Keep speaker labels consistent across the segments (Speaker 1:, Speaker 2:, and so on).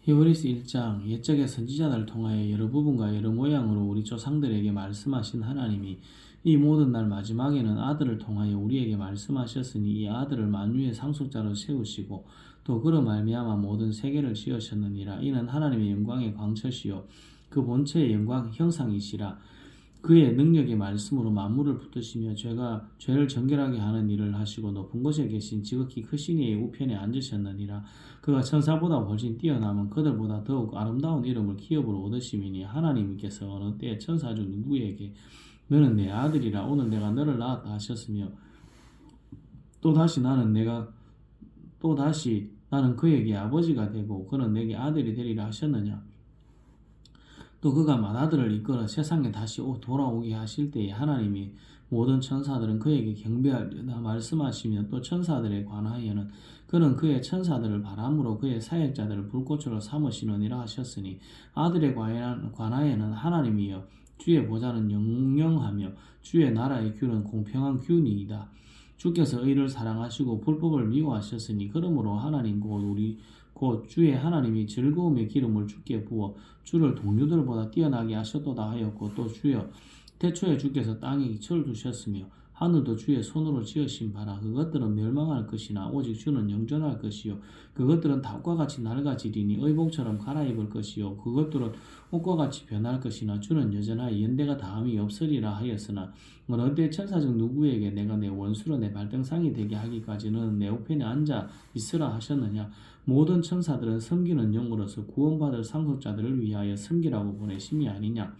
Speaker 1: 히브리서 1장 옛적의 선지자들을 통하여 여러 부분과 여러 모양으로 우리 조상들에게 말씀하신 하나님이 이 모든 날 마지막에는 아들을 통하여 우리에게 말씀하셨으니 이 아들을 만유의 상속자로 세우시고 또 그로 말미암아 모든 세계를 지으셨느니라. 이는 하나님의 영광의 광채시요 그 본체의 영광 형상이시라. 그의 능력의 말씀으로 만물을 붙드시며 죄를 정결하게 하는 일을 하시고 높은 곳에 계신 지극히 크신 이의 우편에 앉으셨느니라. 그가 천사보다 훨씬 뛰어남은 그들보다 더욱 아름다운 이름을 기업으로 얻으심이니 하나님께서 어느 때 천사 중 누구에게 너는 내 아들이라 오늘 내가 너를 낳았다 하셨으며 또다시 나는 그에게 아버지가 되고 그는 내게 아들이 되리라 하셨느냐. 또 그가 맏아들을 이끌어 세상에 다시 돌아오게 하실 때에 하나님이 모든 천사들은 그에게 경배하려다 말씀하시며 또 천사들에 관하여는 그는 그의 천사들을 바람으로 그의 사역자들을 불꽃으로 삼으시느니라 하셨으니 아들에 관하여는 하나님이여 주의 보좌는 영영하며 주의 나라의 규는 공평한 규니이다. 주께서 의를 사랑하시고 불법을 미워하셨으니 그러므로 하나님 곧 주의 하나님이 즐거움의 기름을 주께 부어 주를 동료들보다 뛰어나게 하셨도다 하였고 또 주여 태초에 주께서 땅에 기초를 두셨으며 하늘도 주의 손으로 지으신 바라. 그것들은 멸망할 것이나 오직 주는 영존할 것이요 그것들은 닭과 같이 낡아지리니 의복처럼 갈아입을 것이요 그것들은 옷과 같이 변할 것이나 주는 여전하여 연대가 다함이 없으리라 하였으나 어느 때 천사 중 누구에게 내가 내 원수로 내 발등상이 되게 하기까지는 내 우편에 앉아 있으라 하셨느냐. 모든 천사들은 섬기는 영으로서 구원받을 상속자들을 위하여 섬기라고 보내심이 아니냐.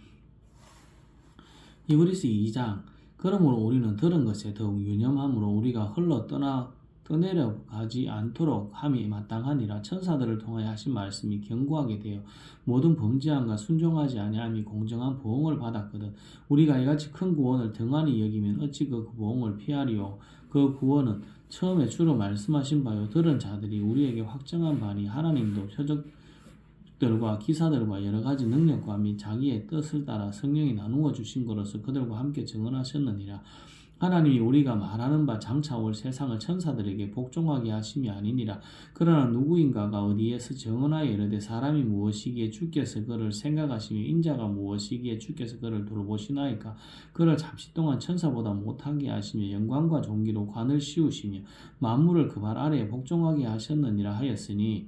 Speaker 1: 히브리서 2장 그러므로 우리는 들은 것에 더욱 유념함으로 우리가 흘러 떠내려가지 않도록 함이 마땅하니라. 천사들을 통하여 하신 말씀이 견고하게 되어 모든 범죄함과 순종하지 아니함이 공정한 보응을 받았거든. 우리가 이같이 큰 구원을 등한히 여기면 어찌 그 보응을 피하리요. 그 구원은 처음에 주로 말씀하신 바요 들은 자들이 우리에게 확정한 바니 하나님도 표적들과 기사들과 여러 가지 능력과 및 자기의 뜻을 따라 성령이 나누어 주신 것으로서 그들과 함께 증언하셨느니라. 하나님이 우리가 말하는 바 장차 올 세상을 천사들에게 복종하게 하심이 아니니라. 그러나 누구인가가 어디에서 증언하여 이르되 사람이 무엇이기에 주께서 그를 생각하시며 인자가 무엇이기에 주께서 그를 돌보시나이까. 그를 잠시 동안 천사보다 못하게 하시며 영광과 존귀로 관을 씌우시며 만물을 그 발 아래에 복종하게 하셨느니라 하였으니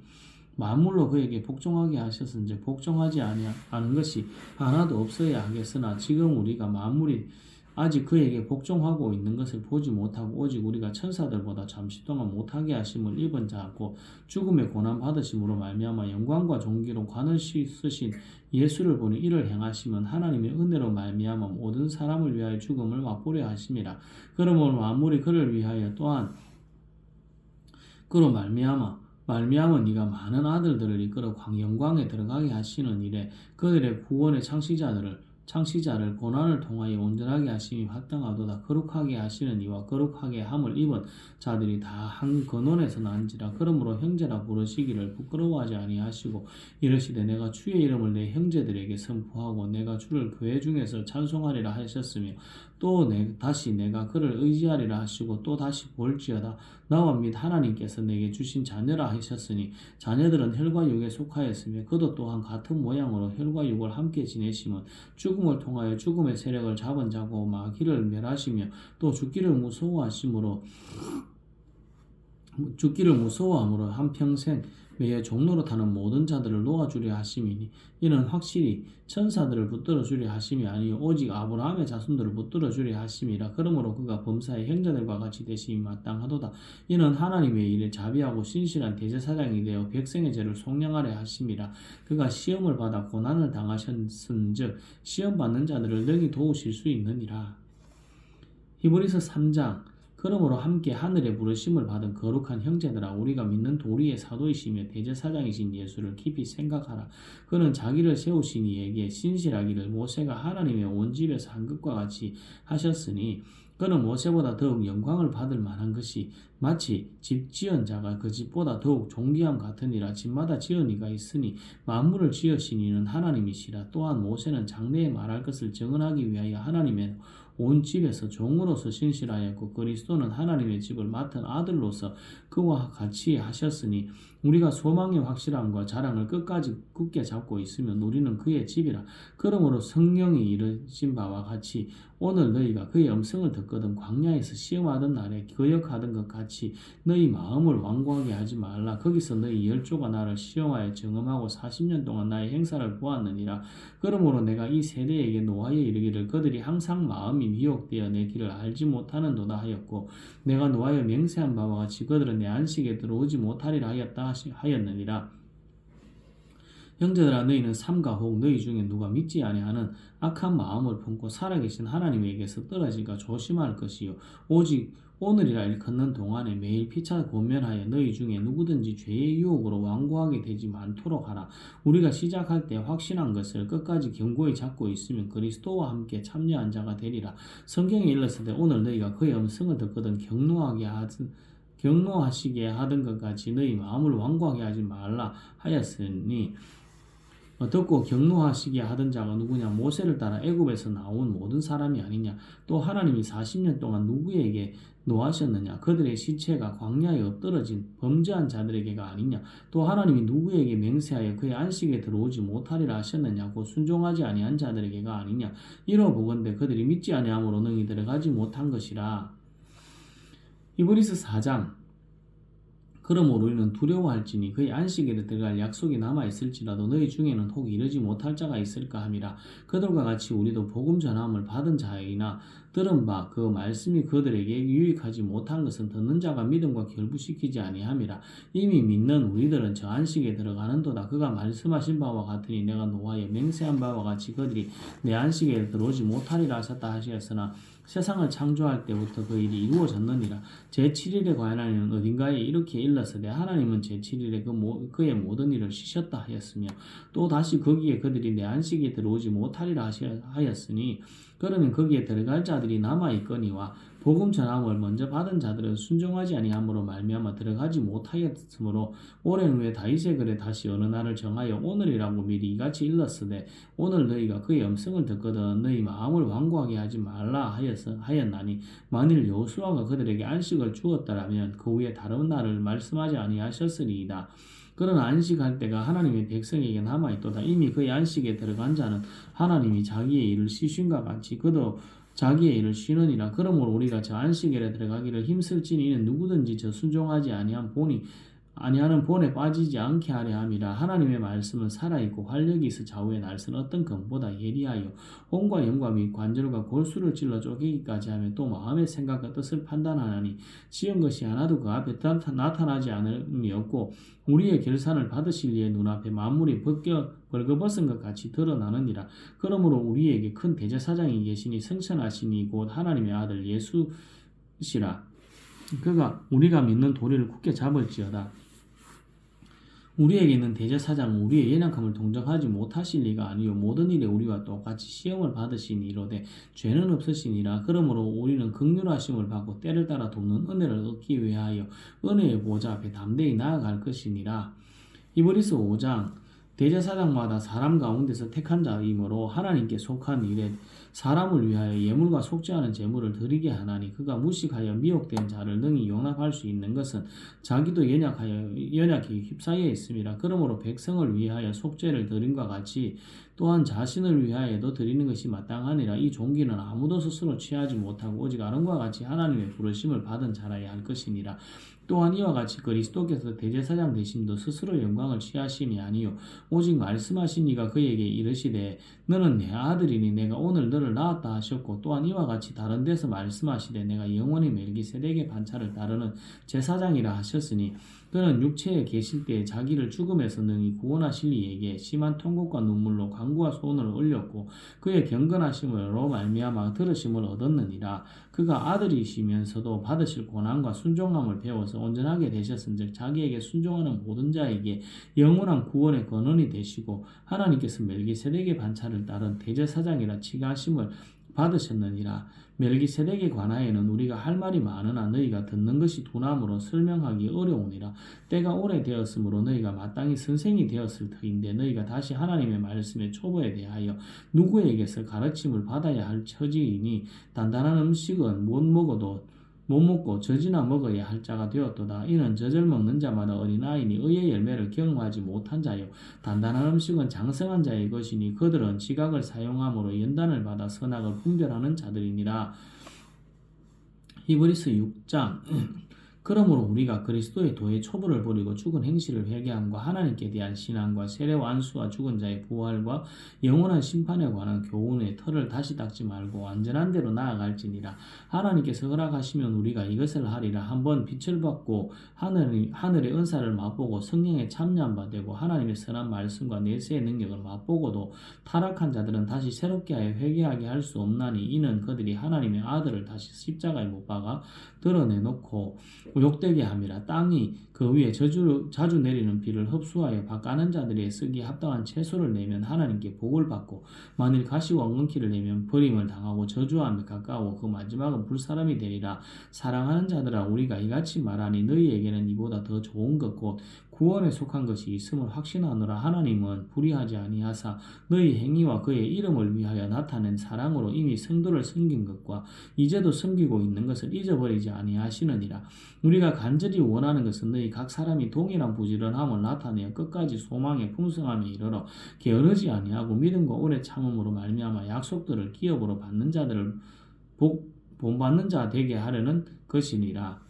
Speaker 1: 만물로 그에게 복종하게 하셨은즉 복종하지 아니하는 것이 하나도 없어야 하겠으나 지금 우리가 만물이 아직 그에게 복종하고 있는 것을 보지 못하고 오직 우리가 천사들보다 잠시 동안 못하게 하심을 입은 자고 죽음의 고난 받으심으로 말미암아 영광과 존귀로 관을 쓰신 예수를 보니 이를 행하시면 하나님의 은혜로 말미암아 모든 사람을 위하여 죽음을 맛보려 하심이라. 그러므로 만물이 그를 위하여 또한 그로 말미암아 네가 많은 아들들을 이끌어 영광에 들어가게 하시는 일에 그들의 구원의 창시자를 고난을 통하여 온전하게 하심이 합당하도다. 거룩하게 하시는 이와 거룩하게 함을 입은 자들이 다 한 근원에서 난지라. 그러므로 형제라 부르시기를 부끄러워하지 아니하시고 이르시되 내가 주의 이름을 내 형제들에게 선포하고 내가 주를 교회 중에서 찬송하리라 하셨으며 또 다시 내가 그를 의지하리라 하시고 또 다시 볼지어다. 나와 및 하나님께서 내게 주신 자녀라 하셨으니 자녀들은 혈과 육에 속하였으며 그도 또한 같은 모양으로 혈과 육을 함께 지내심은 죽음을 통하여 죽음의 세력을 잡은 자고 마귀를 멸하시며 또 죽기를 무서워함으로 한평생 매의 종로로 타는 모든 자들을 놓아주려 하심이니 이는 확실히 천사들을 붙들어 주려 하심이 아니요 오직 아브라함의 자손들을 붙들어 주려 하심이라. 그러므로 그가 범사의 형제들과 같이 되심이 마땅하도다. 이는 하나님의 일에 자비하고 신실한 대제사장이 되어 백성의 죄를 속량하려 하심이라. 그가 시험을 받아 고난을 당하셨은즉 시험 받는 자들을 능히 도우실 수 있느니라. 히브리서 3장 그러므로 함께 하늘에 부르심을 받은 거룩한 형제들아 우리가 믿는 도리의 사도이시며 대제사장이신 예수를 깊이 생각하라. 그는 자기를 세우신 이에게 신실하기를 모세가 하나님의 온 집에서 한 것과 같이 하셨으니 그는 모세보다 더욱 영광을 받을 만한 것이 마치 집 지은 자가 그 집보다 더욱 존귀함 같으니라. 집마다 지은 이가 있으니 만물을 지으신 이는 하나님이시라. 또한 모세는 장래에 말할 것을 증언하기 위하여 하나님의 온 집에서 종으로서 신실하였고 그리스도는 하나님의 집을 맡은 아들로서 그와 같이 하셨으니 우리가 소망의 확실함과 자랑을 끝까지 굳게 잡고 있으면 우리는 그의 집이라. 그러므로 성령이 이르신 바와 같이 오늘 너희가 그의 음성을 듣거든 광야에서 시험하던 날에 거역하던 것 같이 너희 마음을 완고하게 하지 말라. 거기서 너희 열조가 나를 시험하여 경험하고 40년 동안 나의 행사를 보았느니라. 그러므로 내가 이 세대에게 노하여 이르기를 그들이 항상 마음이 미혹되어 내 길을 알지 못하는도다 하였고 내가 노하여 맹세한 바와 같이 그들은 내 안식에 들어오지 못하리라 하였느니라. 형제들아 너희는 삼가 혹 너희 중에 누가 믿지 아니하는 악한 마음을 품고 살아계신 하나님에게서 떨어질까 조심할 것이요 오직 오늘이라 일컫는 동안에 매일 피차 권면하여 너희 중에 누구든지 죄의 유혹으로 완고하게 되지 않도록 하라. 우리가 시작할 때 확신한 것을 끝까지 견고히 잡고 있으면 그리스도와 함께 참여한 자가 되리라. 성경에 일렀을 오늘 너희가 그의 음성을 듣거든 경노하시게 하던 것 같이 너희 마음을 완고하게 하지 말라 하였으니 듣고 경노하시게 하던 자가 누구냐? 모세를 따라 애굽에서 나온 모든 사람이 아니냐? 또 하나님이 40년 동안 누구에게 노하셨느냐? 그들의 시체가 광야에 엎드러진 범죄한 자들에게가 아니냐? 또 하나님이 누구에게 맹세하여 그의 안식에 들어오지 못하리라 하셨느냐고 순종하지 아니한 자들에게가 아니냐? 이러보건대 그들이 믿지 아니함으로 능히 들어가지 못한 것이라. 히브리서 4장 그러므로 우리는 두려워할지니 그의 안식일에 들어갈 약속이 남아있을지라도 너희 중에는 혹 이르지 못할 자가 있을까 함이라. 그들과 같이 우리도 복음 전함을 받은 자이나 들은 바 그 말씀이 그들에게 유익하지 못한 것은 듣는 자가 믿음과 결부시키지 아니함이라. 이미 믿는 우리들은 저 안식에 들어가는도다. 그가 말씀하신 바와 같으니 내가 노하여 맹세한 바와 같이 그들이 내 안식에 들어오지 못하리라 하셨다 하시었으나 세상을 창조할 때부터 그 일이 이루어졌느니라. 제7일에 관하여는 어딘가에 이렇게 일렀으되 하나님은 제7일에 그의 모든 일을 쉬셨다 하였으며 또 다시 거기에 그들이 내 안식에 들어오지 못하리라 하였으니 그러면 거기에 들어갈 자들이 남아있거니와 복음 전함을 먼저 받은 자들은 순종하지 아니함으로 말미암아 들어가지 못하였으므로 오랜 후에 다윗의 글에 다시 어느 날을 정하여 오늘이라고 미리 이같이 일렀으되 오늘 너희가 그의 음성을 듣거든 너희 마음을 완고하게 하지 말라 하였나니 만일 여호수아가 그들에게 안식을 주었더라면 그 후에 다른 날을 말씀하지 아니하셨으리이다. 그러나 안식할 때가 하나님의 백성에게 남아있도다. 이미 그의 안식에 들어간 자는 하나님이 자기의 일을 쉬신과 같이 그도 자기의 일을 쉬느니라. 그러므로 우리가 저 안식일에 들어가기를 힘쓸지니 이는 누구든지 저 순종하지 아니하는 본에 빠지지 않게 하려 함이라. 하나님의 말씀은 살아있고 활력이 있어 좌우에 날선 어떤 검보다 예리하여 혼과 영과 및 관절과 골수를 찔러 쪼개기까지 하며 또 마음의 생각과 뜻을 판단하나니 지은 것이 하나도 그 앞에 나타나지 않음이 없고 우리의 결산을 받으실 이의 눈앞에 만물이 벌거벗은 것 같이 드러나느니라. 그러므로 우리에게 큰 대제사장이 계시니 성천하시니 곧 하나님의 아들 예수시라. 그가 우리가 믿는 도리를 굳게 잡을지어다. 우리에게 있는 대제사장은 우리의 연약함을 동정하지 못하실 리가 아니요 모든 일에 우리와 똑같이 시험을 받으시니 이르되 죄는 없으시니라. 그러므로 우리는 긍휼하심을 받고 때를 따라 돕는 은혜를 얻기 위하여 은혜의 보좌 앞에 담대히 나아갈 것이니라. 히브리서 5장 대제사장마다 사람 가운데서 택한 자이므로 하나님께 속한 일에 사람을 위하여 예물과 속죄하는 제물을 드리게 하나니 그가 무식하여 미혹된 자를 능히 용납할 수 있는 것은 자기도 연약히 휩싸여 있음이라. 그러므로 백성을 위하여 속죄를 드림과 같이 또한 자신을 위하여도 드리는 것이 마땅하니라. 이 종기는 아무도 스스로 취하지 못하고 오직 아론과 같이 하나님의 부르심을 받은 자라야 할 것이니라. 또한 이와 같이 그리스도께서 대제사장 되심도 스스로 영광을 취하심이 아니요 오직 말씀하신 이가 그에게 이르시되 너는 내 아들이니 내가 오늘 너를 낳았다 하셨고 또한 이와 같이 다른 데서 말씀하시되 내가 영원히 멜기세덱의 반차를 따르는 제사장이라 하셨으니 그는 육체에 계실 때에 자기를 죽음에서 능히 구원하실 이에게 심한 통곡과 눈물로 간구와 소원을 올렸고 그의 경건하심으로 말미암아 들으심을 얻었느니라. 그가 아들이시면서도 받으실 고난과 순종함을 배워서 온전하게 되셨은즉 자기에게 순종하는 모든 자에게 영원한 구원의 권원이 되시고 하나님께서 멜기세덱의 반차를 따른 대제사장이라 칭하심을 받으셨느니라. 멜기세덱에 관하여는 우리가 할 말이 많으나 너희가 듣는 것이 둔함으로 설명하기 어려우니라. 때가 오래되었으므로 너희가 마땅히 선생이 되었을 터인데 너희가 다시 하나님의 말씀의 초보에 대하여 누구에게서 가르침을 받아야 할 처지이니 단단한 음식은 못 먹고 젖이나 먹어야 할 자가 되었도다. 이는 젖을 먹는 자마다 어린아이니 의의 열매를 경험하지 못한 자요. 단단한 음식은 장성한 자의 것이니 그들은 지각을 사용함으로 연단을 받아 선악을 분별하는 자들이니라. 히브리서 6장 그러므로 우리가 그리스도의 도의 초보를 버리고 죽은 행실을 회개함과 하나님께 대한 신앙과 세례 완수와 죽은 자의 부활과 영원한 심판에 관한 교훈의 틀을 다시 닦지 말고 완전한 대로 나아갈지니라. 하나님께서 허락하시면 우리가 이것을 하리라. 한번 빛을 받고 하늘의 은사를 맛보고 성령의 참여한 바 되고 하나님의 선한 말씀과 내세의 능력을 맛보고도 타락한 자들은 다시 새롭게 하여 회개하게 할 수 없나니 이는 그들이 하나님의 아들을 다시 십자가에 못 박아 드러내놓고 욕되게 함이라. 땅이 그 위에 자주 내리는 비를 흡수하여 밭가는 자들의 쓰기에 합당한 채소를 내면 하나님께 복을 받고 만일 가시와 엉겅퀴를 내면 버림을 당하고 저주함에 가까워 그 마지막은 불사람이 되리라. 사랑하는 자들아 우리가 이같이 말하니 너희에게는 이보다 더 좋은 것 곧 구원에 속한 것이 있음을 확신하노라. 하나님은 불의하지 아니하사 너희 행위와 그의 이름을 위하여 나타낸 사랑으로 이미 성도를 섬긴 것과 이제도 섬기고 있는 것을 잊어버리지 아니하시느니라. 우리가 간절히 원하는 것은 너희 각 사람이 동일한 부지런함을 나타내어 끝까지 소망의 풍성함에 이르러 게으르지 아니하고 믿음과 오래 참음으로 말미암아 약속들을 기업으로 받는 자들을 본받는 자 되게 하려는 것이니라.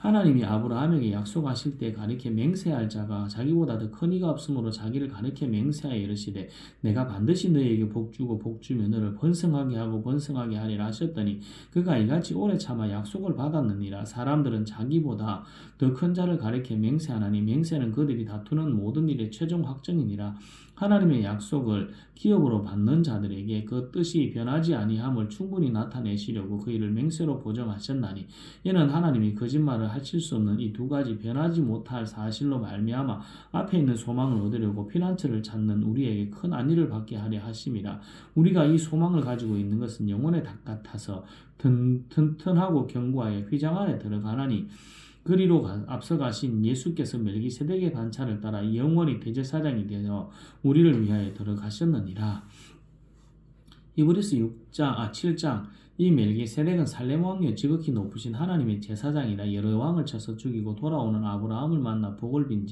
Speaker 1: 하나님이 아브라함에게 약속하실 때 가리켜 맹세할 자가 자기보다 더 큰 이가 없으므로 자기를 가리켜 맹세하여 이르시되 내가 반드시 너희에게 복주고 복주며 너를 번성하게 하고 번성하게 하리라 하셨더니 그가 이같이 오래 참아 약속을 받았느니라. 사람들은 자기보다 더 큰 자를 가리켜 맹세하나니 맹세는 그들이 다투는 모든 일의 최종 확정이니라. 하나님의 약속을 기업으로 받는 자들에게 그 뜻이 변하지 아니함을 충분히 나타내시려고 그 일을 맹세로 보정하셨나니 이는 하나님이 거짓말을 하실 수 없는 이 두 가지 변하지 못할 사실로 말미암아 앞에 있는 소망을 얻으려고 피난처를 찾는 우리에게 큰 안위를 받게 하려 하심이라. 우리가 이 소망을 가지고 있는 것은 영혼의 닭 같아서 튼튼하고 견고하여 휘장 안에 들어가나니 그리로 앞서 가신 예수께서 멜기세덱의 반차를 따라 영원히 대제사장이 되어 우리를 위하여 들어가셨느니라. 히브리서 7장 이 멜기세덱은 살렘 왕이요 지극히 높으신 하나님의 제사장이라. 여러 왕을 쳐서 죽이고 돌아오는 아브라함을 만나 복을 빈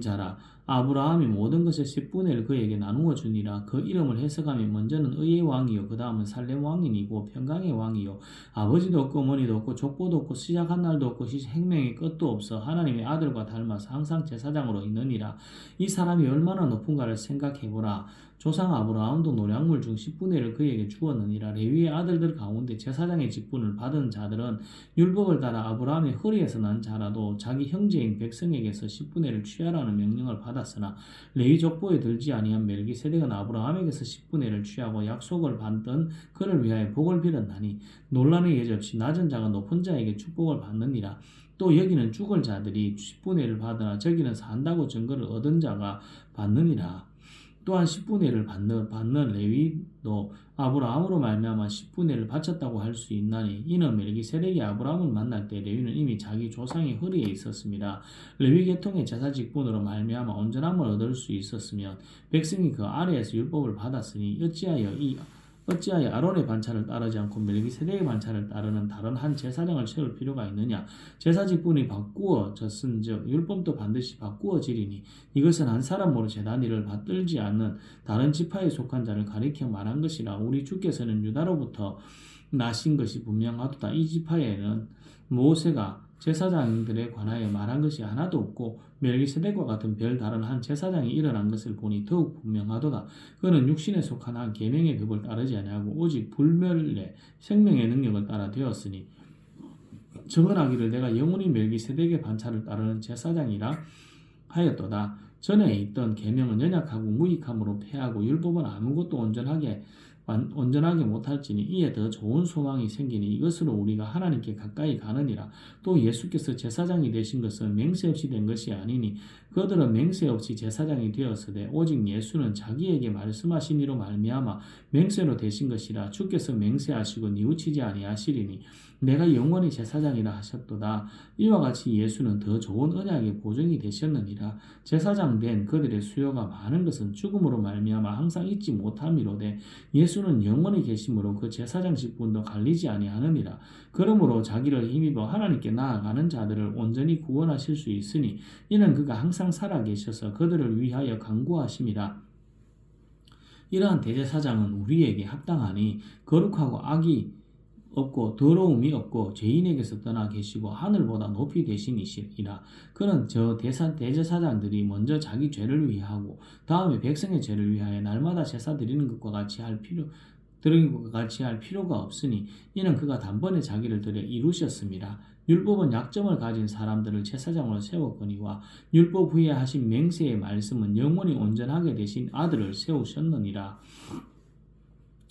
Speaker 1: 자라. 아브라함이 모든 것의 10분의 1 그에게 나누어 주니라. 그 이름을 해석하면 먼저는 의의 왕이요 그 다음은 살렘 왕이니고 평강의 왕이요 아버지도 없고 어머니도 없고 족보도 없고 시작한 날도 없고 생명의 끝도 없어 하나님의 아들과 닮아서 항상 제사장으로 있느니라. 이 사람이 얼마나 높은가를 생각해보라. 조상 아브라함도 노량물 중 10분의 1을 그에게 주었느니라. 레위의 아들들 가운데 제사장의 직분을 받은 자들은 율법을 따라 아브라함의 허리에서 난 자라도 자기 형제인 백성에게서 10분의 1을 취하라는 명령을 받았으나 레위 족보에 들지 아니한 멜기세덱은 아브라함에게서 10분의 1을 취하고 약속을 받던 그를 위하여 복을 빌었나니 논란의 여지없이 낮은 자가 높은 자에게 축복을 받느니라. 또 여기는 죽을 자들이 10분의 1을 받으나 저기는 산다고 증거를 얻은 자가 받느니라. 또한 10분의 1을 받는 레위도 아브라함으로 말미암아 10분의 1을 바쳤다고 할 수 있나니 이는 멜기세덱이 아브라함을 만날 때 레위는 이미 자기 조상의 허리에 있었습니다. 레위 계통의 제사 직분으로 말미암아 온전함을 얻을 수 있었으면 백성이 그 아래에서 율법을 받았으니 어찌하여 아론의 반차를 따르지 않고 멜기세덱의 반차를 따르는 다른 한 제사장을 세울 필요가 있느냐. 제사 직분이 바꾸어졌은즉 율법도 반드시 바꾸어지리니 이것은 한 사람으로 제단 일을 받들지 않는 다른 지파에 속한 자를 가리켜 말한 것이라. 우리 주께서는 유다로부터 나신 것이 분명하도다. 이 지파에는 모세가 제사장들에 관하여 말한 것이 하나도 없고 멜기세덱과 같은 별 다른 한 제사장이 일어난 것을 보니 더욱 분명하도다. 그는 육신에 속한 한 계명의 법을 따르지 아니하고 오직 불멸의 생명의 능력을 따라 되었으니 증언하기를 내가 영원히 멜기세덱의 반차를 따르는 제사장이라 하였도다. 전에 있던 계명은 연약하고 무익함으로 패하고 율법은 아무것도 온전하게 온전하게 못할지니 이에 더 좋은 소망이 생기니 이것으로 우리가 하나님께 가까이 가느니라. 또 예수께서 제사장이 되신 것은 맹세 없이 된 것이 아니니 그들은 맹세 없이 제사장이 되었으되 오직 예수는 자기에게 말씀하신 이로 말미암아 맹세로 되신 것이라. 주께서 맹세하시고 뉘우치지 아니하시리니 내가 영원히 제사장이라 하셨도다. 이와 같이 예수는 더 좋은 언약의 보증이 되셨느니라. 제사장 된 그들의 수요가 많은 것은 죽음으로 말미암아 항상 잊지 못함이로되 예수는 영원히 계심으로 그 제사장 직분도 갈리지 아니하느니라. 그러므로 자기를 힘입어 하나님께 나아가는 자들을 온전히 구원하실 수 있으니 이는 그가 항상 살아 계셔서 그들을 위하여 간구하심이라. 이러한 대제사장은 우리에게 합당하니 거룩하고 악이 없고 더러움이 없고 죄인에게서 떠나 계시고 하늘보다 높이 되시니시라. 그는 저 대제사장들이 먼저 자기 죄를 위하고 다음에 백성의 죄를 위하여 날마다 제사 드리는 것과 같이 할 필요가 없으니 이는 그가 단번에 자기를 들여 이루셨습니다. 율법은 약점을 가진 사람들을 제사장으로 세웠거니와 율법 후에 하신 맹세의 말씀은 영원히 온전하게 되신 아들을 세우셨느니라.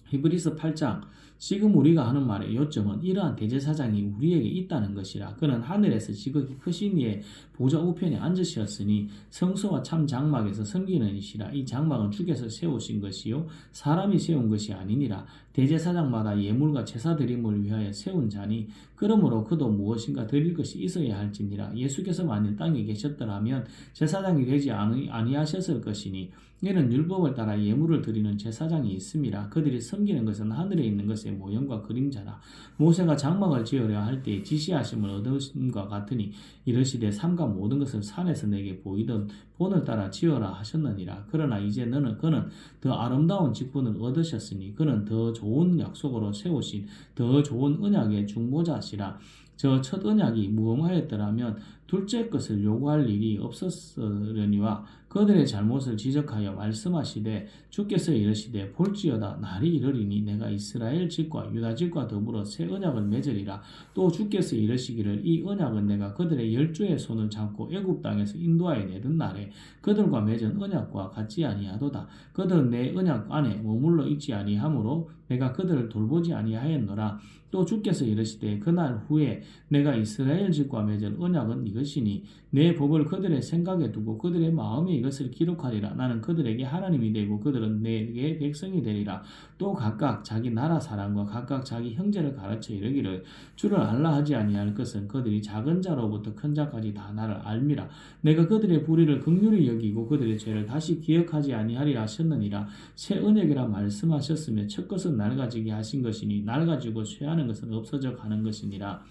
Speaker 1: 히브리서 8장. 지금 우리가 하는 말의 요점은 이러한 대제사장이 우리에게 있다는 것이라. 그는 하늘에서 지극히 크신 이의 보좌 우편에 앉으셨으니 성소와 참 장막에서 섬기는 이시라. 이 장막은 주께서 세우신 것이요 사람이 세운 것이 아니니라. 대제사장마다 예물과 제사 드림을 위하여 세운 자니 그러므로 그도 무엇인가 드릴 것이 있어야 할지니라. 예수께서 만일 땅에 계셨더라면 제사장이 되지 아니하셨을 것이니 이는 율법을 따라 예물을 드리는 제사장이 있음이라. 그들이 섬기는 것은 하늘에 있는 것의 모형과 그림자라. 모세가 장막을 지으려 할 때에 지시하심을 얻으심과 같으니 이르시되 삼가 모든 것을 산에서 내게 보이던 본을 따라 지어라 하셨느니라. 그러나 이제 그는 더 아름다운 직분을 얻으셨으니 그는 더 좋은 약속으로 세우신 더 좋은 언약의 중보자시라. 저 첫 언약이 무엄하였더라면 둘째 것을 요구할 일이 없었으려니와 그들의 잘못을 지적하여 말씀하시되 주께서 이르시되 볼지어다 날이 이르리니 내가 이스라엘 집과 유다 집과 더불어 새 언약을 맺으리라. 또 주께서 이르시기를 이 언약은 내가 그들의 열조의 손을 잡고 애굽 땅에서 인도하여 내던 날에 그들과 맺은 언약과 같지 아니하도다. 그들은 내 언약 안에 머물러 있지 아니하므로 내가 그들을 돌보지 아니하였노라. 또 주께서 이르시되 그날 후에 내가 이스라엘 집과 맺을 언약은 이것이니 내 법을 그들의 생각에 두고 그들의 마음에 이것을 기록하리라. 나는 그들에게 하나님이 되고 그들은 내게 백성이 되리라. 또 각각 자기 나라 사람과 각각 자기 형제를 가르쳐 이르기를 주를 알라 하지 아니할 것은 그들이 작은 자로부터 큰 자까지 다 나를 알미라. 내가 그들의 불의를 긍휼히 여기고 그들의 죄를 다시 기억하지 아니하리라 하셨느니라. 새 언약이라 말씀하셨으며 첫 것은 낡아지게 하신 것이니 낡아지고 쇠하는 것은 없어져 가는 것이니라.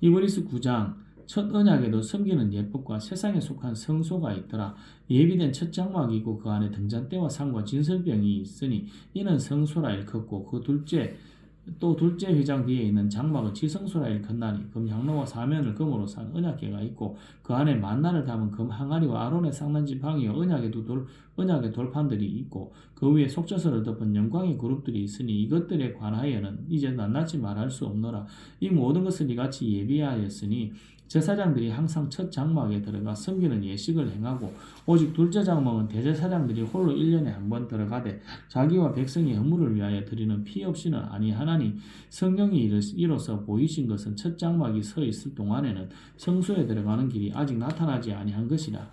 Speaker 1: 히브리서 9장. 첫 언약에도 섬기는 예법과 세상에 속한 성소가 있더라. 예비된 첫 장막이고 그 안에 등잔대와 상과 진설병이 있으니 이는 성소라 일컫고 그 둘째 휘장 뒤에 있는 장막은 지성소라 일컫나니 금 향로와 사면을 금으로 산 언약궤가 있고 그 안에 만나를 담은 금 항아리와 아론의 쌍난 지팡이와 언약의 돌판들이 있고 그 위에 속죄소를 덮은 영광의 그룹들이 있으니 이것들에 관하여는 이제 낱낱이 말할 수 없노라. 이 모든 것을 이같이 예비하였으니 제사장들이 항상 첫 장막에 들어가 섬기는 예식을 행하고 오직 둘째 장막은 대제사장들이 홀로 1년에 한 번 들어가되 자기와 백성의 허물을 위하여 드리는 피 없이는 아니하나니 성령이 이로써 보이신 것은 첫 장막이 서 있을 동안에는 성소에 들어가는 길이 아직 나타나지 아니한 것이라.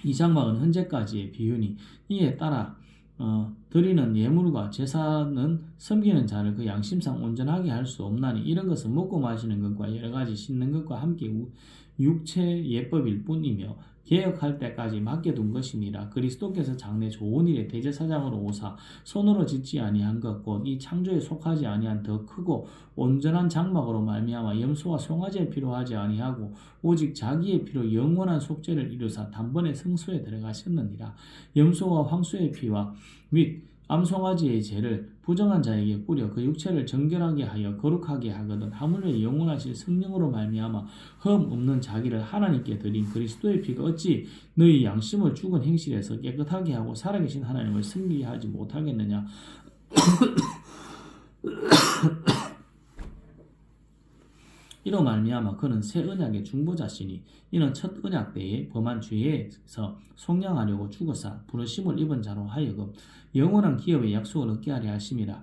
Speaker 1: 이 장막은 현재까지의 비유니 이에 따라 드리는 예물과 제사는 섬기는 자를 그 양심상 온전하게 할 수 없나니 이런 것은 먹고 마시는 것과 여러 가지 씻는 것과 함께 육체 예법일 뿐이며 개혁할 때까지 맡겨둔 것이니라. 그리스도께서 장래 좋은 일에 대제사장으로 오사 손으로 짓지 아니한 것 곧 이 창조에 속하지 아니한 더 크고 온전한 장막으로 말미암아 염소와 송아지에 필요하지 아니하고 오직 자기의 피로 영원한 속죄를 이루사 단번에 성소에 들어가셨느니라. 염소와 황소의 피와 및 암송아지의 죄를 부정한 자에게 뿌려 그 육체를 정결하게 하여 거룩하게 하거든 하물며 영원하신 성령으로 말미암아 흠 없는 자기를 하나님께 드린 그리스도의 피가 어찌 너희 양심을 죽은 행실에서 깨끗하게 하고 살아계신 하나님을 섬기게 하지 못하겠느냐. 이로 말미암아 그는 새 언약의 중보자시니 이는 첫 언약 때에 범한 죄에서 속량하려고 죽어사 부르심을 입은 자로 하여금 영원한 기업의 약속을 얻게 하려 하심이라.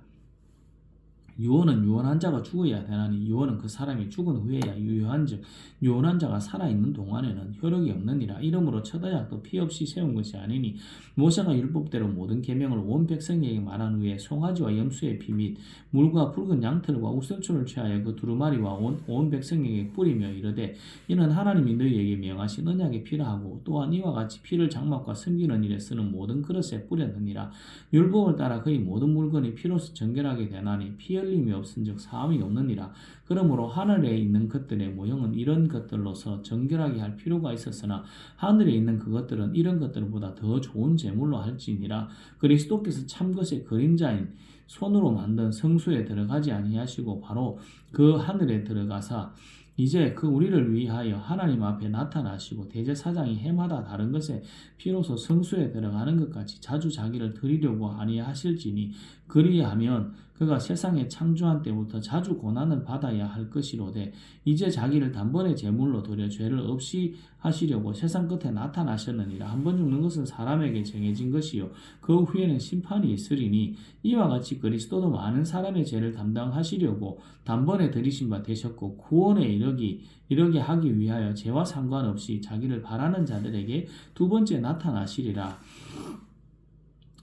Speaker 1: 유언은 유언한 자가 죽어야 되나니 유언은 그 사람이 죽은 후에야 유효한즉 유언한 자가 살아있는 동안에는 효력이 없느니라. 이러므로 첫 언약도 피 없이 세운 것이 아니니 모세가 율법대로 모든 계명을 온 백성에게 말한 후에 송아지와 염소의 피 및 물과 붉은 양털과 우슬초를 취하여 그 두루마리와 온 백성에게 뿌리며 이르되 이는 하나님이 너희에게 명하신 언약의 피라 하고 또한 이와 같이 피를 장막과 섬기는 일에 쓰는 모든 그릇에 뿌렸느니라. 율법을 따라 그의 모든 물건이 피로서 정결하게 되나니 피 흘림이 없은즉 사함이 없느니라. 그러므로 하늘에 있는 것들의 모형은 이런 것들로서 정결하게 할 필요가 있었으나 하늘에 있는 그것들은 이런 것들보다 더 좋은 제물로 할지니라. 그리스도께서 참것의 그림자인 손으로 만든 성소에 들어가지 아니하시고 바로 그 하늘에 들어가사 이제 그 우리를 위하여 하나님 앞에 나타나시고 대제사장이 해마다 다른 것에 피로서 성소에 들어가는 것까지 자주 자기를 드리려고 아니하실지니 그리하면 그가 세상에 창조한 때부터 자주 고난을 받아야 할 것이로되 이제 자기를 단번에 제물로 드려 죄를 없이 하시려고 세상 끝에 나타나셨느니라. 한 번 죽는 것은 사람에게 정해진 것이요 그 후에는 심판이 있으리니 이와 같이 그리스도도 많은 사람의 죄를 담당하시려고 단번에 들이신 바 되셨고 구원에 이르게 하기 위하여 죄와 상관없이 자기를 바라는 자들에게 두 번째 나타나시리라.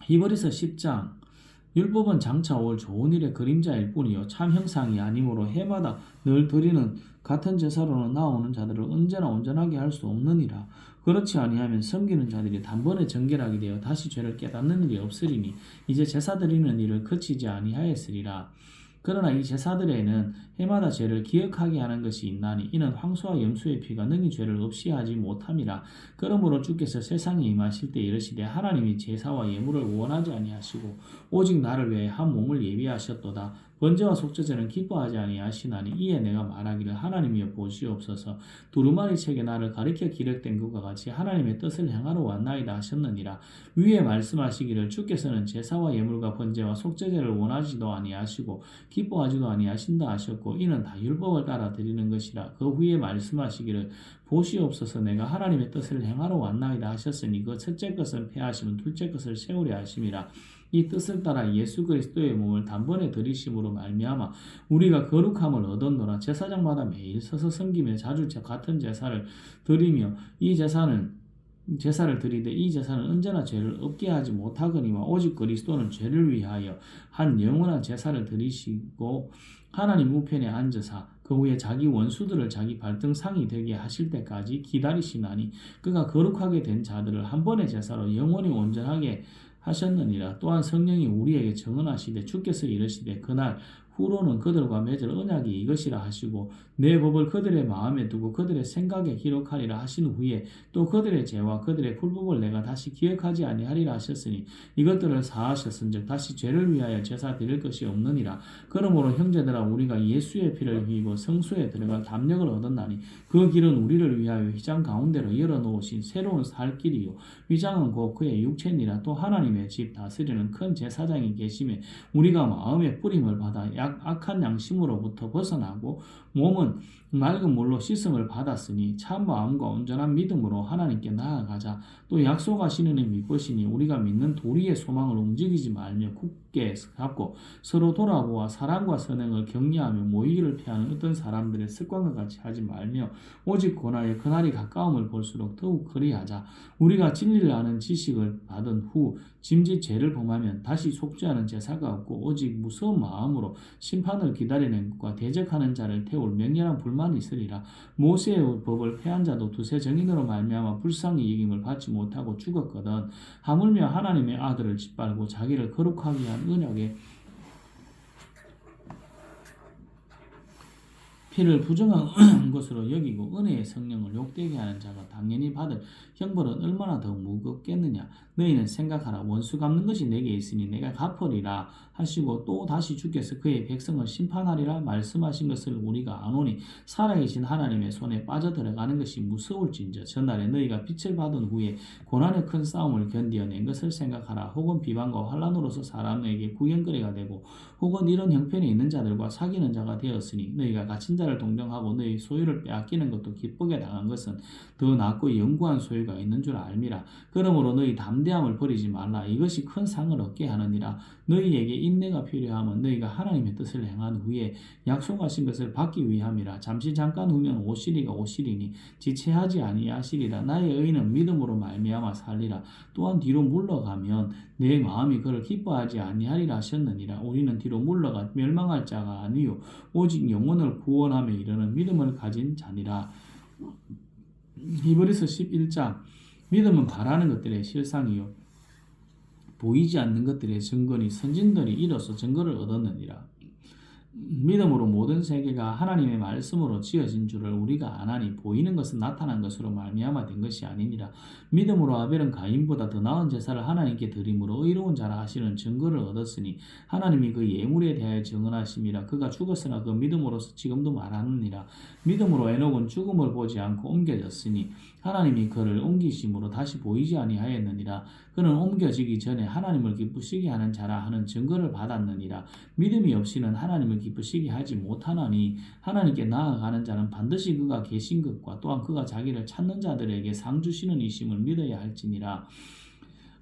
Speaker 1: 히브리서 10장 율법은 장차 올 좋은 일의 그림자일 뿐이요 참 형상이 아니므로 해마다 늘 드리는 같은 제사로는 나오는 자들을 언제나 온전하게 할 수 없느니라. 그렇지 아니하면 섬기는 자들이 단번에 정결하게 되어 다시 죄를 깨닫는 일이 없으리니 이제 제사 드리는 일을 그치지 아니하였으리라. 그러나 이 제사들에는 해마다 죄를 기억하게 하는 것이 있나니 이는 황소와 염소의 피가 능히 죄를 없이 하지 못함이라. 그러므로 주께서 세상에 임하실 때 이르시되 하나님이 제사와 예물을 원하지 아니하시고 오직 나를 위해 한 몸을 예비하셨도다. 번제와 속죄제는 기뻐하지 아니하시나니 이에 내가 말하기를 하나님이여 보시옵소서 두루마리 책에 나를 가리켜 기록된 것과 같이 하나님의 뜻을 행하러 왔나이다 하셨느니라. 위에 말씀하시기를 주께서는 제사와 예물과 번제와 속죄제를 원하지도 아니하시고 기뻐하지도 아니하신다 하셨고 이는 다 율법을 따라 드리는 것이라. 그 후에 말씀하시기를 보시옵소서 내가 하나님의 뜻을 행하러 왔나이다 하셨으니 그 첫째 것은 폐하시면 둘째 것을 세우려 하심이라. 이 뜻을 따라 예수 그리스도의 몸을 단번에 드리심으로 말미암아 우리가 거룩함을 얻었노라. 제사장마다 매일 서서 섬기며 자주 같은 제사를 드리며 이 제사를 드리되 이 제사는 언제나 죄를 없게 하지 못하거니와 오직 그리스도는 죄를 위하여 한 영원한 제사를 드리시고 하나님 우편에 앉으사 그 후에 자기 원수들을 자기 발등상이 되게 하실 때까지 기다리시나니 그가 거룩하게 된 자들을 한 번의 제사로 영원히 온전하게 하셨느니라. 또한 성령이 우리에게 증언하시되 주께서 이르시되 그날 후로는 그들과 맺을 언약이 이것이라 하시고 내 법을 그들의 마음에 두고 그들의 생각에 기록하리라 하신 후에 또 그들의 죄와 그들의 불법을 내가 다시 기억하지 아니하리라 하셨으니 이것들을 사하셨은즉 다시 죄를 위하여 제사 드릴 것이 없느니라. 그러므로 형제들아 우리가 예수의 피를 힘입어 성소에 들어갈 담력을 얻었나니 그 길은 우리를 위하여 휘장 가운데로 열어놓으신 새로운 살 길이요 휘장은 곧 그의 육체니라. 또 하나님의 집 다스리는 큰 제사장이 계심에 우리가 마음의 뿌림을 받아 악한 양심으로부터 벗어나고 몸은 맑은 물로 씻음을 받았으니 참 마음과 온전한 믿음으로 하나님께 나아가자. 또 약속하시는 이 믿으시니 우리가 믿는 도리의 소망을 움직이지 말며 굳게 잡고 서로 돌아보아 사랑과 선행을 격려하며 모이기를 피하는 어떤 사람들의 습관과 같이 하지 말며 오직 권하여 그날이 가까움을 볼수록 더욱 그리하자. 우리가 진리를 아는 지식을 받은 후 짐짓 죄를 범하면 다시 속죄하는 제사가 없고 오직 무서운 마음으로 심판을 기다리는 것과 대적하는 자를 태울 맹렬한 불만이 있으리라. 모세의 법을 폐한 자도 두세 정인으로 말미암아 불쌍히 여김을 받지 못하고 죽었거든. 하물며 하나님의 아들을 짓밟고 자기를 거룩하게 한 언약의 피를 부정한 것으로 여기고 은혜의 성령을 욕되게 하는 자가 당연히 받을 형벌은 얼마나 더 무겁겠느냐. 너희는 생각하라. 원수 갚는 것이 내게 있으니 내가 갚으리라 하시고 또 다시 주께서 그의 백성을 심판하리라 말씀하신 것을 우리가 아노니 살아계신 하나님의 손에 빠져들어가는 것이 무서울진저 전날에 너희가 빛을 받은 후에 고난의 큰 싸움을 견디어낸 것을 생각하라. 혹은 비방과 환난으로서 사람에게 구경거리가 되고 혹은 이런 형편에 있는 자들과 사귀는 자가 되었으니 너희가 갇힌 자를 자를 동정하고 너희 소유를 빼앗기는 것도 기쁘게 당한 것은 더 낫고 영구한 소유가 있는 줄 알미라. 그러므로 너희 담대함을 버리지 말라. 이것이 큰 상을 얻게 하느니라. 너희에게 인내가 필요하면 너희가 하나님의 뜻을 행한 후에 약속하신 것을 받기 위함이라. 잠시 잠깐 후면 오시리가 오시리니 지체하지 아니하시리라. 나의 의인은 믿음으로 말미암아 살리라. 또한 뒤로 물러가면 내 마음이 그를 기뻐하지 아니하리라 하셨느니라. 우리는 뒤로 물러가 멸망할 자가 아니요 오직 영혼을 구원하며 이르는 믿음을 가진 자니라. 히브리서 11장. 믿음은 바라는 것들의 실상이요 보이지 않는 것들의 증거니 선진들이 이로써 증거를 얻었느니라. 믿음으로 모든 세계가 하나님의 말씀으로 지어진 줄을 우리가 아나니 보이는 것은 나타난 것으로 말미암아 된 것이 아니니라. 믿음으로 아벨은 가인보다 더 나은 제사를 하나님께 드림으로 의로운 자라 하시는 증거를 얻었으니 하나님이 그 예물에 대하여 증언하심이라. 그가 죽었으나 그 믿음으로서 지금도 말하느니라. 믿음으로 에녹은 죽음을 보지 않고 옮겨졌으니 하나님이 그를 옮기심으로 다시 보이지 아니하였느니라. 그는 옮겨지기 전에 하나님을 기쁘시게 하는 자라 하는 증거를 받았느니라. 믿음이 없이는 하나님을 기쁘시게 하지 못하나니 하나님께 나아가는 자는 반드시 그가 계신 것과 또한 그가 자기를 찾는 자들에게 상 주시는 이심을 믿어야 할지니라.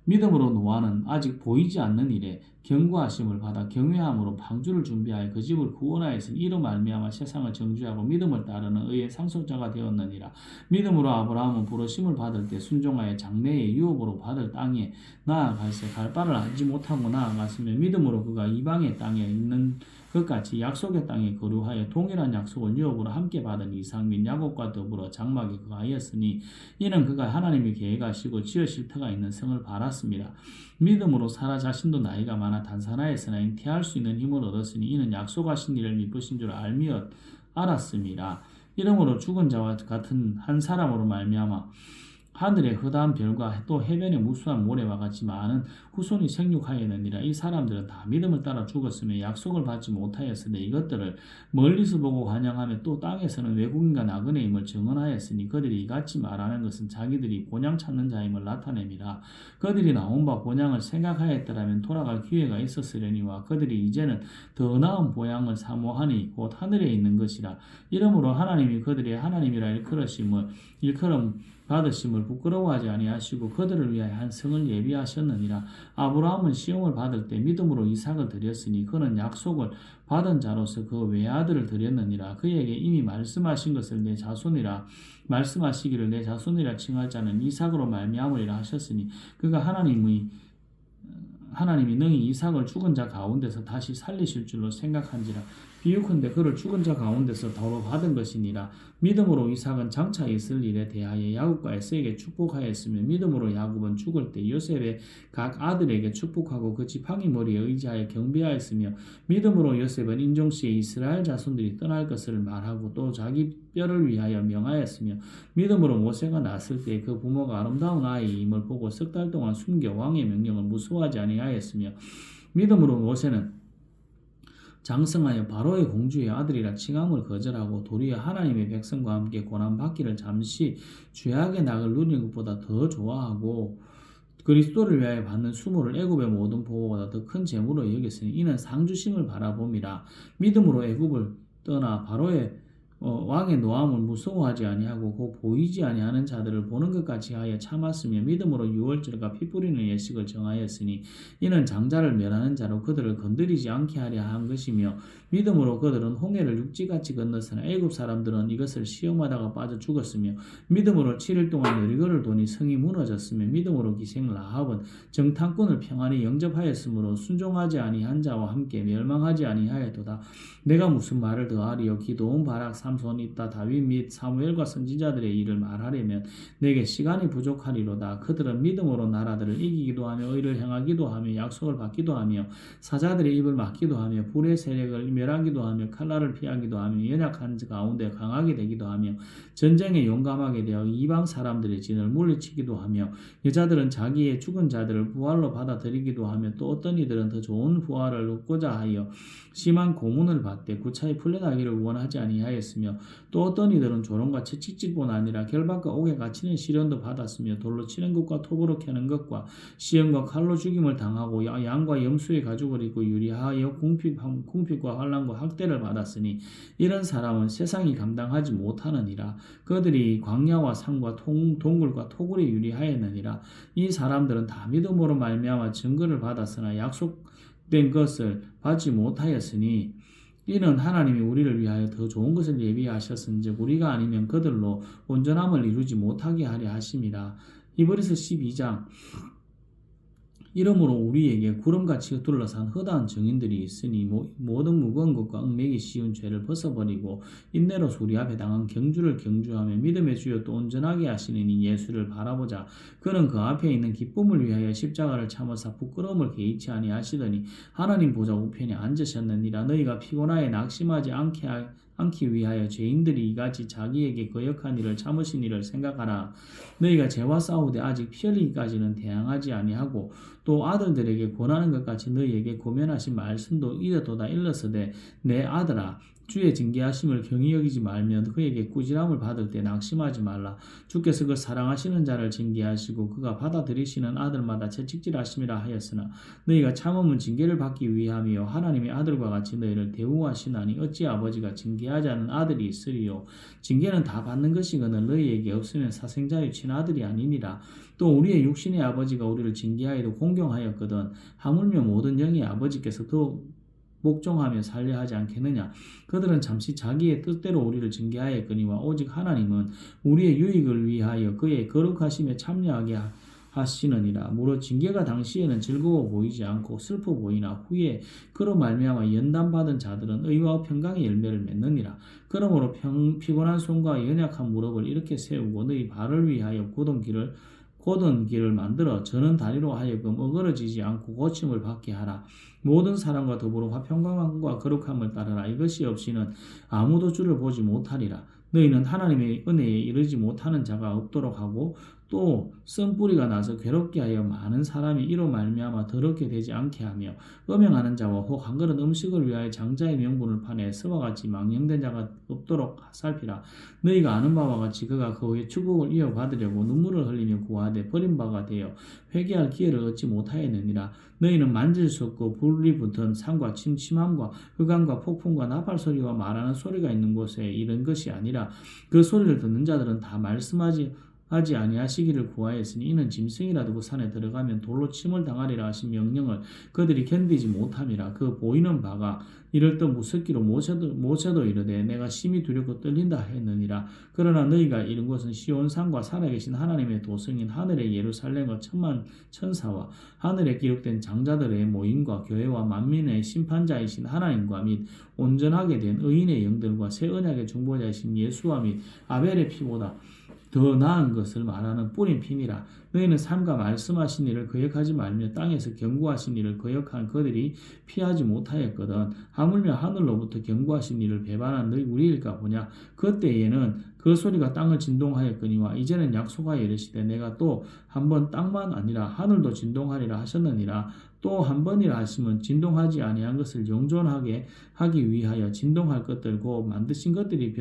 Speaker 1: 믿음으로 노아는 아직 보이지 않는 일에 경고하심을 받아 경외함으로 방주를 준비하여 그 집을 구원하였으니 이로 말미암아 세상을 정죄하고 믿음을 따르는 의의 상속자가 되었느니라. 믿음으로 아브라함은 부르심을 받을 때 순종하여 장래의 유업으로 받을 땅에 나아갈새 갈 바를 알지 못하고 나아갔으며 믿음으로 그가 이방의 땅에 있는 그같이 약속의 땅에 거류하여 동일한 약속을 유업으로 함께 받은 이삭 및 야곱과 더불어 장막에 거하였으니 이는 그가 하나님이 계획하시고 지으실 터가 있는 성을 바랐습니다. 믿음으로 사라 자신도 나이가 많아 단산하였으나 잉태할 수 있는 힘을 얻었으니 이는 약속하신 일을 미쁘신 줄 알았습니다. 이러므로 죽은 자와 같은 한 사람으로 말미암아 하늘의 허다한 별과 또 해변의 무수한 모래와 같이 많은 후손이 생육하였느니라. 이 사람들은 다 믿음을 따라 죽었으며 약속을 받지 못하였으되 이것들을 멀리서 보고 환영하며 또 땅에서는 외국인과 나그네임을 증언하였으니 그들이 이같이 말하는 것은 자기들이 본향 찾는 자임을 나타냅니다. 그들이 나온 바 본향을 생각하였더라면 돌아갈 기회가 있었으려니와 그들이 이제는 더 나은 본향을 사모하니 곧 하늘에 있는 것이라. 이러므로 하나님이 그들의 하나님이라 일컬음 받으심을 부끄러워하지 아니하시고 그들을 위하여 한 성을 예비하셨느니라. 아브라함은 시험을 받을 때 믿음으로 이삭을 드렸으니 그는 약속을 받은 자로서 그 외아들을 드렸느니라. 그에게 이미 말씀하신 것을 내 자손이라 말씀하시기를 내 자손이라 칭할 자는 이삭으로 말미암으리라 하셨으니 그가 하나님이 능히 이삭을 죽은 자 가운데서 다시 살리실 줄로 생각한지라. 비유컨대 그를 죽은 자 가운데서 더러 받은 것이니라. 믿음으로 이삭은 장차 있을 일에 대하여 야곱과 에서에게 축복하였으며 믿음으로 야곱은 죽을 때 요셉의 각 아들에게 축복하고 그 지팡이 머리에 의지하여 경배하였으며 믿음으로 요셉은 인종시에 이스라엘 자손들이 떠날 것을 말하고 또 자기 뼈를 위하여 명하였으며 믿음으로 모세가 낳았을 때 그 부모가 아름다운 아이임을 보고 석 달 동안 숨겨 왕의 명령을 무수하지 아니하였으며 믿음으로 모세는 장성하여 바로의 공주의 아들이라 칭함을 거절하고 도리어 하나님의 백성과 함께 고난받기를 잠시 죄악의 낙을 누리는 것보다 더 좋아하고 그리스도를 위하여 받는 수모를 애굽의 모든 보호보다 더 큰 재물로 여겼으니 이는 상주심을 바라봄이라. 믿음으로 애굽을 떠나 바로의 왕의 노함을 무서워하지 아니하고 곧 보이지 아니하는 자들을 보는 것 같이 하여 참았으며 믿음으로 유월절과 피 뿌리는 예식을 정하였으니 이는 장자를 멸하는 자로 그들을 건드리지 않게 하려 한 것이며 믿음으로 그들은 홍해를 육지같이 건넜으나 애굽 사람들은 이것을 시험하다가 빠져 죽었으며 믿음으로 7일 동안 여리고를 도니 성이 무너졌으며 믿음으로 기생 라합은 정탐꾼을 평안히 영접하였으므로 순종하지 아니한 자와 함께 멸망하지 아니하였도다. 내가 무슨 말을 더하리요? 기도온 바락 삼손 있다 다윗 및 사무엘과 선지자들의 일을 말하려면 내게 시간이 부족하리로다. 그들은 믿음으로 나라들을 이기기도 하며 의를 행하기도 하며 약속을 받기도 하며 사자들의 입을 막기도 하며 불의 세력을 멸하기도 하며 칼날을 피하기도 하며 연약한 가운데 강하게 되기도 하며 전쟁에 용감하게 되어 이방 사람들의 진을 물리치기도 하며 여자들은 자기의 죽은 자들을 부활로 받아들이기도 하며 또 어떤 이들은 더 좋은 부활을 얻고자 하여 심한 고문을 받되 구차히 풀려나기를 원하지 아니하였으며 당했으며 또 어떤 이들은 조롱과 채찍질뿐 아니라 결박과 옥에 갇히는 시련도 받았으며 돌로 치는 것과 톱으로 캐는 것과 시험과 칼로 죽임을 당하고 양과 염소의 가죽을 입고 유리하여 궁핍과 환난과 학대를 받았으니 이런 사람은 세상이 감당하지 못하느니라. 그들이 광야와 산과 동굴과 토굴에 유리하였느니라. 이 사람들은 다 믿음으로 말미암아 증거를 받았으나 약속된 것을 받지 못하였으니 이는 하나님이 우리를 위하여 더 좋은 것을 예비하셨은즉 우리가 아니면 그들로 온전함을 이루지 못하게 하려 하심이라. 히브리서 12장. 이러므로 우리에게 구름같이 둘러싼 허다한 증인들이 있으니 모든 무거운 것과 얽매기 쉬운 죄를 벗어버리고 인내로 우리 앞에 당한 경주를 경주하며 믿음의 주여 또 온전하게 하시는 이 예수를 바라보자. 그는 그 앞에 있는 기쁨을 위하여 십자가를 참으사 부끄러움을 개의치 아니하시더니 하나님 보좌 우편에 앉으셨느니라. 너희가 피곤하여 낙심하지 않기 위하여 죄인들이 이같이 자기에게 거역한 일을 참으신 일을 생각하라. 너희가 죄와 싸우되 아직 피 흘리기까지는 대항하지 아니하고 또 아들들에게 권하는 것 같이 너희에게 고면하신 말씀도 이르도다. 일러서되 내 아들아 주의 징계하심을 경히 여기지 말며 그에게 꾸지람을 받을 때 낙심하지 말라. 주께서 그 사랑하시는 자를 징계하시고 그가 받아들이시는 아들마다 채찍질하심이라 하였으나 너희가 참음은 징계를 받기 위함이요 하나님의 아들과 같이 너희를 대우하시나니 어찌 아버지가 징계하지 않은 아들이 있으리요. 징계는 다 받는 것이거늘 너희에게 없으면 사생자의 친아들이 아니니라. 또 우리의 육신의 아버지가 우리를 징계하여도 공경하였거든 하물며 모든 영의 아버지께서 더 복종하며 살려 하지 않겠느냐. 그들은 잠시 자기의 뜻대로 우리를 징계하였거니와 오직 하나님은 우리의 유익을 위하여 그의 거룩하심에 참여하게 하시느니라. 무릇 징계가 당시에는 즐거워 보이지 않고 슬퍼 보이나 후에 그로 말미암아 연단받은 자들은 의와 평강의 열매를 맺느니라. 그러므로 피곤한 손과 연약한 무릎을 이렇게 세우고 너희 발을 위하여 곧은 길을 만들어 저는 다리로 하여금 어그러지지 않고 고침을 받게 하라. 모든 사람과 더불어 화평강과 거룩함을 따르라. 이것이 없이는 아무도 주를 보지 못하리라. 너희는 하나님의 은혜에 이르지 못하는 자가 없도록 하고 또 쓴뿌리가 나서 괴롭게 하여 많은 사람이 이로 말미암아 더럽게 되지 않게 하며 음행하는 자와 혹 한 그릇 음식을 위하여 장자의 명분을 파내 스와 같이 망령된 자가 없도록 살피라. 너희가 아는 바와 같이 그가 그 후에 축복을 이어받으려고 눈물을 흘리며 구하되 버림바가 되어 회개할 기회를 얻지 못하였느니라. 너희는 만질 수 없고 불이 붙은 산과 침침함과 흑암과 폭풍과 나팔 소리와 말하는 소리가 있는 곳에 이른 것이 아니라 그 소리를 듣는 자들은 다 말씀하지 아니하시기를 구하였으니 이는 짐승이라도 그 산에 들어가면 돌로 침을 당하리라 하신 명령을 그들이 견디지 못함이라. 그 보이는 바가 이를 또 무섭기로 모세도 이르되 내가 심히 두렵고 떨린다 했느니라. 그러나 너희가 이른 곳은 시온산과 살아계신 하나님의 도성인 하늘의 예루살렘과 천만 천사와 하늘에 기록된 장자들의 모임과 교회와 만민의 심판자이신 하나님과 및 온전하게 된 의인의 영들과 새 언약의 중보자이신 예수와 및 아벨의 피보다 더 나은 것을 말하는 뿌린 피니라. 너희는 삶과 말씀하신 일을 거역하지 말며 땅에서 경고하신 일을 거역한 그들이 피하지 못하였거든 하물며 하늘로부터 경고하신 일을 배반한 너희 우리일까 보냐. 그때에는 그 소리가 땅을 진동하였거니와 이제는 약속하여 이르시되 내가 또 한 번 땅만 아니라 하늘도 진동하리라 하셨느니라. 또 한 번이라 하시면 진동하지 아니한 것을 영존하게 하기 위하여 진동할 것들 곧 만드신 것들이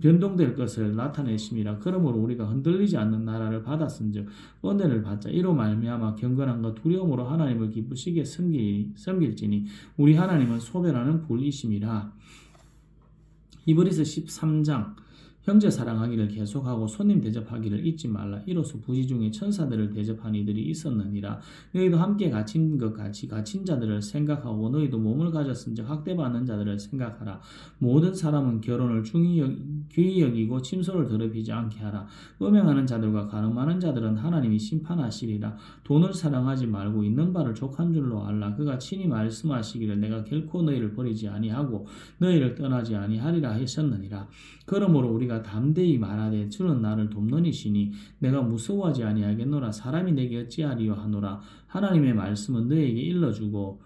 Speaker 1: 변동될 것을 나타내심이라. 그러므로 우리가 흔들리지 않는 나라를 받았은즉 은혜를 받자. 이로 말미암아 경건함과 두려움으로 하나님을 기쁘시게 섬길지니 우리 하나님은 소멸하는 불이심이라. 히브리서 13장. 형제 사랑하기를 계속하고 손님 대접하기를 잊지 말라. 이로써 부지 중에 천사들을 대접한 이들이 있었느니라. 너희도 함께 갇힌 것 같이 갇힌 자들을 생각하고 너희도 몸을 가졌은즉 학대받는 자들을 생각하라. 모든 사람은 결혼을 귀히 여기고 침소를 더럽히지 않게 하라. 음행하는 자들과 간음하는 자들은 하나님이 심판하시리라. 돈을 사랑하지 말고 있는 바를 족한 줄로 알라. 그가 친히 말씀하시기를 내가 결코 너희를 버리지 아니하고 너희를 떠나지 아니하리라 하셨느니라. 그러므로 우리가 담대히 말하되 주는 나를 돕느니시니 내가 무서워하지 아니하겠노라. 사람이 내게 어찌하리요 하노라. 하나님의 말씀은 너에게 일러주고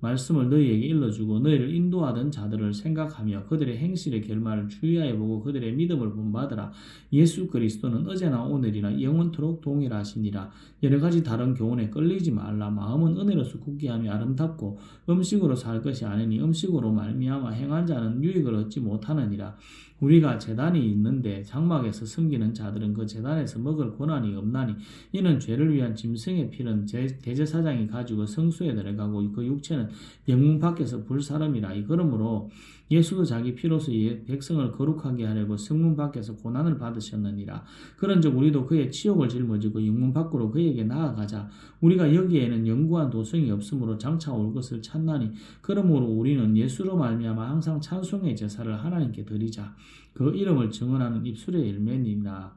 Speaker 1: 말씀을 너희에게 일러주고 너희를 인도하던 자들을 생각하며 그들의 행실의 결말을 주의하여 보고 그들의 믿음을 본받으라. 예수 그리스도는 어제나 오늘이나 영원토록 동일하시니라. 여러 가지 다른 교훈에 끌리지 말라. 마음은 은혜로서 굳게 하며 아름답고 음식으로 살 것이 아니니 음식으로 말미암아 행한 자는 유익을 얻지 못하느니라. 우리가 제단이 있는데 장막에서 섬기는 자들은 그 제단에서 먹을 권한이 없나니 이는 죄를 위한 짐승의 피는 대제사장이 가지고 성소에 들어가고 그 육체는 영문 밖에서 불사름이라. 그러므로 예수도 자기 피로서 백성을 거룩하게 하려고 성문 밖에서 고난을 받으셨느니라. 그런즉 우리도 그의 치욕을 짊어지고 영문 밖으로 그에게 나아가자. 우리가 여기에는 영구한 도성이 없으므로 장차 올 것을 찾나니 그러므로 우리는 예수로 말미암아 항상 찬송의 제사를 하나님께 드리자. 그 이름을 증언하는 입술의 열매니라.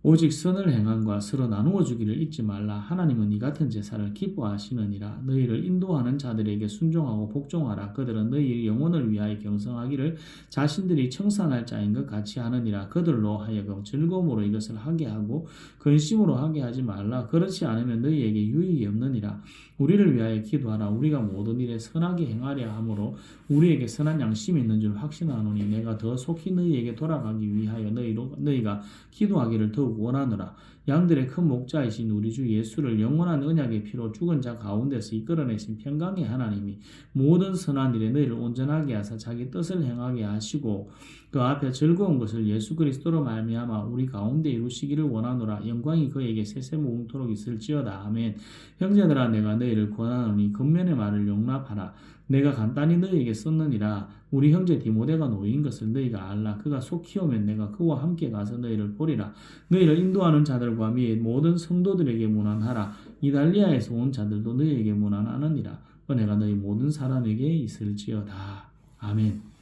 Speaker 1: 오직 선을 행함과 서로 나누어 주기를 잊지 말라. 하나님은 이 같은 제사를 기뻐하시느니라. 너희를 인도하는 자들에게 순종하고 복종하라. 그들은 너희 영혼을 위하여 경성하기를 자신들이 청산할 자인 것 같이 하느니라. 그들로 하여금 즐거움으로 이것을 하게 하고 근심으로 하게 하지 말라. 그렇지 않으면 너희에게 유익이 없느니라. 우리를 위하여 기도하라. 우리가 모든 일에 선하게 행하려 하므로 우리에게 선한 양심이 있는 줄 확신하노니 내가 더 속히 너희에게 돌아가기 위하여 너희가 기도하기를 더욱 원하노라. 양들의 큰 목자이신 우리 주 예수를 영원한 언약의 피로 죽은 자 가운데서 이끌어내신 평강의 하나님이 모든 선한 일에 너희를 온전하게 하사 자기 뜻을 행하게 하시고 그 앞에 즐거운 것을 예수 그리스도로 말미암아 우리 가운데 이루시기를 원하노라. 영광이 그에게 세세무궁토록 있을지어다. 아멘. 형제들아 내가 너희를 권하노니 겉면의 말을 용납하라. 내가 간단히 너희에게 썼느니라. 우리 형제 디모데가 노인 것을 너희가 알라. 그가 속히 오면 내가 그와 함께 가서 너희를 보리라. 너희를 인도하는 자들과 및 모든 성도들에게 문안하라. 이달리아에서 온 자들도 너희에게 문안하느니라. 은혜가 너희 모든 사람에게 있을지어다. 아멘.